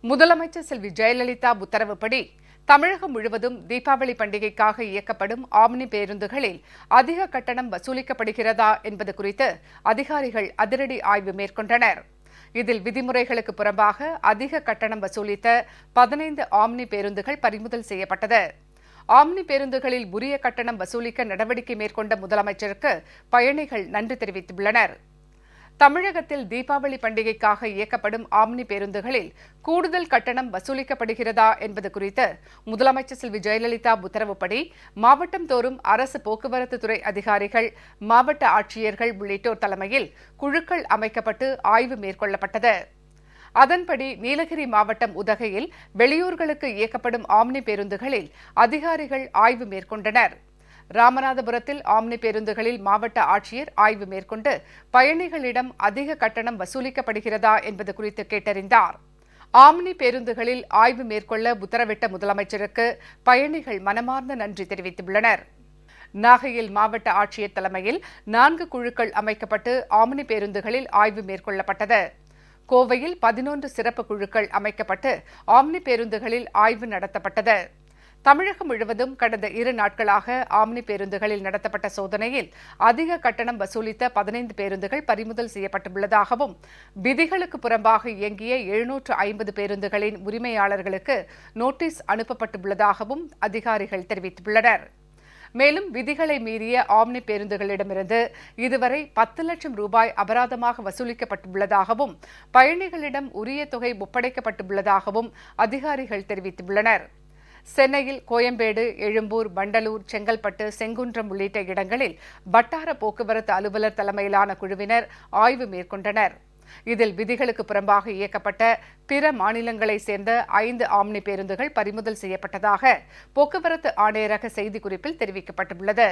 முதலமைச்சர் செல்வி ஜெயலலிதா உத்தரவுப்படி தமிழகம் முழுவதும் தீபாவளி பண்டிகைக்காக இயக்கப்படும் ஆம்னி பேருந்துகளில் அதிக கட்டணம் வசூலிக்கப்படுகிறதா என்பது குறித்து அதிகாரிகள் அதிரடி ஆய்வு மேற்கொண்டனர். இதில் விதிமுறைகளுக்கு புறம்பாக அதிக கட்டணம் வசூலித்த 15 ஆம்னி பேருந்துகள் பறிமுதல் செய்யப்பட்டது. ஆம்னி பேருந்துகளில் உரிய கட்டணம் வசூலிக்க நடவடிக்கை மேற்கொண்ட முதலமைச்சருக்கு பயணிகள் நன்றி தெரிவித்துள்ளனர். தமிழகத்தில் தீபாவளி பண்டிகைக்காக இயக்கப்படும் ஆம்னி பேருந்துகளில் கூடுதல் கட்டணம் வசூலிக்கப்படுகிறதா என்பது குறித்து முதலமைச்சர் செல்வி ஜெயலலிதா உத்தரவுப்படி மாவட்டம் தோறும் அரசு போக்குவரத்து துறை அதிகாரிகள், மாவட்ட ஆட்சியர்கள் உள்ளிட்டோர் தலைமையில் குழுக்கள் அமைக்கப்பட்டு ஆய்வு மேற்கொள்ளப்பட்டது. அதன்படி நீலகிரி மாவட்டம் உதகையில் வெளியூர்களுக்கு இயக்கப்படும் ஆம்னி பேருந்துகளில் அதிகாரிகள் ஆய்வு மேற்கொண்டனர். ராமநாதபுரத்தில் ஆம்னி பேருந்துகளில் மாவட்ட ஆட்சியர் ஆய்வு மேற்கொண்டு பயணிகளிடம் அதிக கட்டணம் வசூலிக்கப்படுகிறதா என்பது குறித்து கேட்டறிந்தார். ஆம்னி பேருந்துகளில் ஆய்வு மேற்கொள்ள உத்தரவிட்ட முதலமைச்சருக்கு பயணிகள் மனமார்ந்த நன்றி தெரிவித்துள்ளனர். நாகையில் மாவட்ட ஆட்சியர் தலைமையில் 4 குழுக்கள் அமைக்கப்பட்டு ஆம்னி பேருந்துகளில் ஆய்வு மேற்கொள்ளப்பட்டது. கோவையில் 11 சிறப்பு குழுக்கள் அமைக்கப்பட்டு ஆம்னி பேருந்துகளில் ஆய்வு நடத்தப்பட்டது. தமிழகம் முழுவதும் கடந்த 2 நாட்களாக ஆம்னி பேருந்துகளில் நடத்தப்பட்ட சோதனையில் அதிக கட்டணம் வசூலித்த 15 பேருந்துகள் பறிமுதல் செய்யப்பட்டுள்ளதாகவும், விதிகளுக்கு புறம்பாக இயங்கிய 750 பேருந்துகளின் உரிமையாளர்களுக்கு நோட்டீஸ் அனுப்பப்பட்டுள்ளதாகவும் அதிகாரிகள் தெரிவித்துள்ளனர். மேலும் விதிகளை மீறிய ஆம்னி பேருந்துகளிடமிருந்து இதுவரை 10 லட்சம் ரூபாய் அபராதமாக வசூலிக்கப்பட்டுள்ளதாகவும், பயணிகளிடம் உரிய தொகை ஒப்படைக்கப்பட்டுள்ளதாகவும் அதிகாரிகள் தெரிவித்துள்ளனர். சென்னையில் கோயம்பேடு, எழும்பூர், வண்டலூர், செங்கல்பட்டு, செங்குன்றம் உள்ளிட்ட இடங்களில் வட்டார போக்குவரத்து அலுவலர் தலைமையிலான குழுவினர் ஆய்வு மேற்கொண்டனர். இதில் விதிகளுக்கு புறம்பாக இயக்கப்பட்ட பிற மாநிலங்களைச் சேர்ந்த 5 ஆம்னி பேருந்துகள் பறிமுதல் செய்யப்பட்டதாக போக்குவரத்து ஆணையரக செய்திக்குறிப்பில் தெரிவிக்கப்பட்டுள்ளது.